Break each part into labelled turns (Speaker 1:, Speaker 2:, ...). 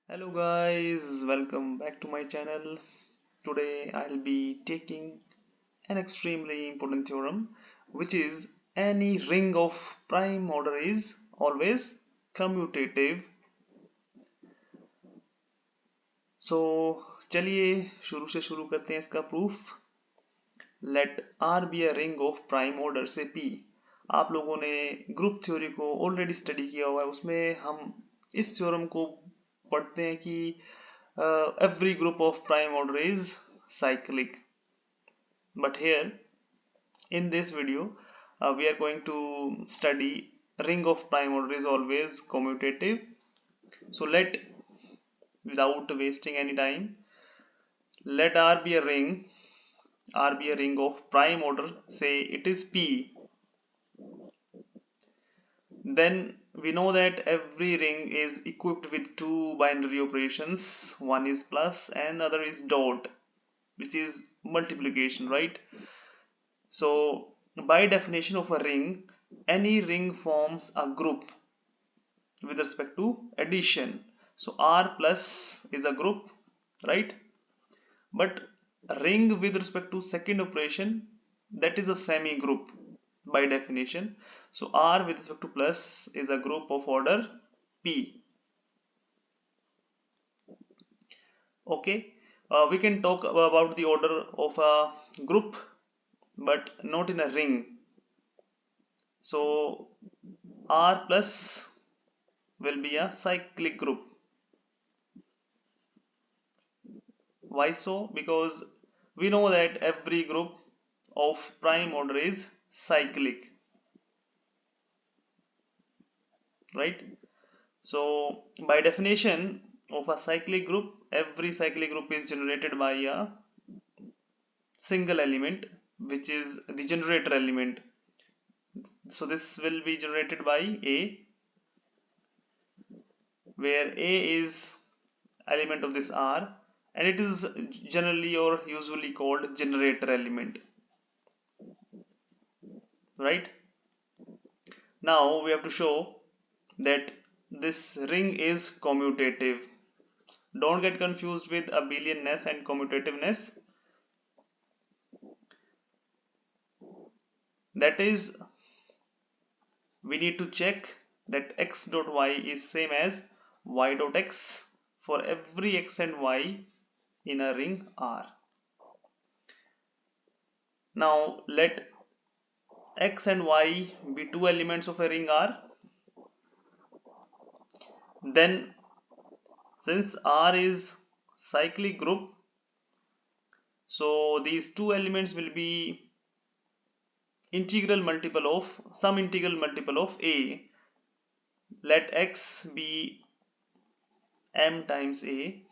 Speaker 1: Hello guys, welcome back to my channel. Today I'll be taking an extremely important theorem, which is any ring of prime order is always commutative. So चलिए शुरू से शुरू करते हैं इसका proof. Let R be a ring of prime order से P. आप लोगों ने ग्रुप थ्योरी को ऑलरेडी स्टडी किया हुआ है. उसमें हम इस थ्योरम को पढ़ते हैं कि every group of prime order is cyclic, but here in this video we are going to study ring of prime order is always commutative. So without wasting any time, let R be a ring of prime order, say it is P. Then we know that every ring is equipped with two binary operations. One is plus and other is dot, which is multiplication, right? So by definition of a ring, any ring forms a group with respect to addition. So R plus is a group, right? But a ring with respect to second operation, that is a semi-group by definition. So R with respect to plus is a group of order P. Okay, we can talk about the order of a group, but not in a ring. So R plus will be a cyclic group. Why so? Because we know that every group of prime order is cyclic, right? So by definition of a cyclic group, every cyclic group is generated by a single element, which is the generator element. So this will be generated by A, where A is element of this R, and it is generally or usually called generator element, right? Now we have to show that this ring is commutative. Don't get confused with abelianness and commutativeness. That is, we need to check that x dot y is same as y dot x for every x and y in a ring R. Now let x and y be two elements of a ring R. Then since R is cyclic group, so these two elements will be some integral multiple of A. Let x be m times A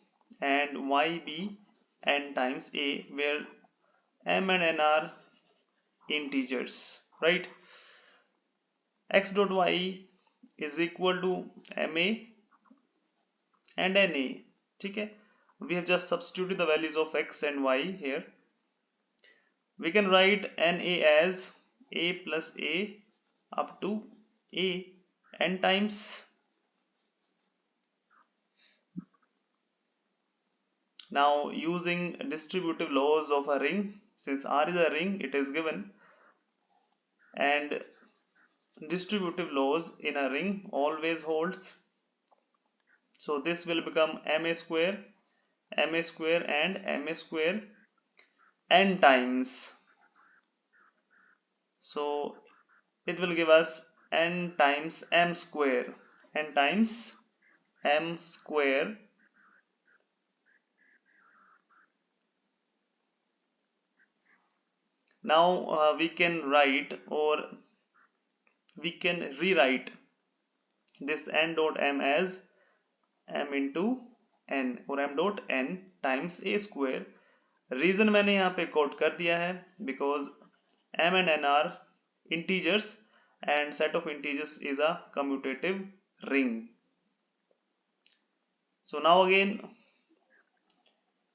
Speaker 1: and y be n times A, where m and n are integers, right? X dot y is equal to ma and na. Okay, we have just substituted the values of x and y here. We can write na as a plus a up to a n times. Now using distributive laws of a ring, since R is a ring, it is given, and distributive laws in a ring always holds. So this will become ma square and ma square n times. So it will give us n times m square, n times m square. Now we can write, or we can rewrite this n dot m as m into n, or m dot n times a square. Reason मैंने यहाँ पे coat कर दिया है because m and n are integers and set of integers is a commutative ring. So now again,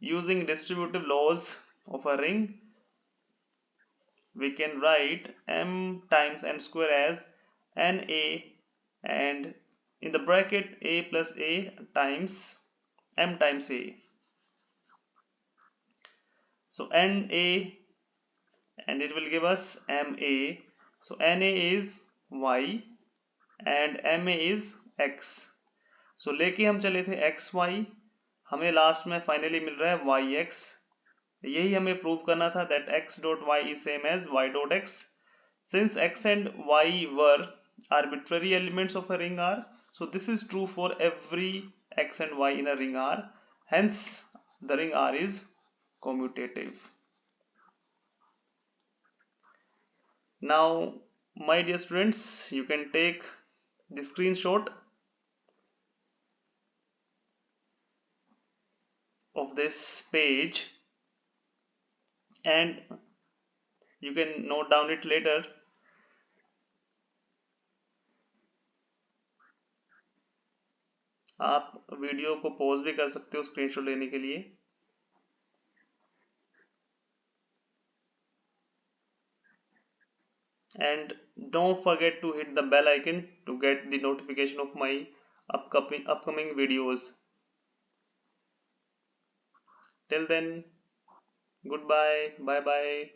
Speaker 1: using distributive laws of a ring, we can write m times n square as na, and in the bracket a plus a times m times a. So NA, and it will give us MA. So NA is Y and MA is X. So लेके हम चले थे XY, हमें last में finally मिल रहा है YX. यही हमें प्रूव करना था that X dot Y is same as Y dot X. Since X and Y were arbitrary elements of a ring R, so this is true for every X and Y in a ring R. Hence, the ring R is commutative. Now, my dear students, you can take the screenshot of this page and you can note down it later. आप video को pause भी कर सकते हो screenshot लेने के लिए. And don't forget to hit the bell icon to get the notification of my upcoming videos. Till then, goodbye, bye bye.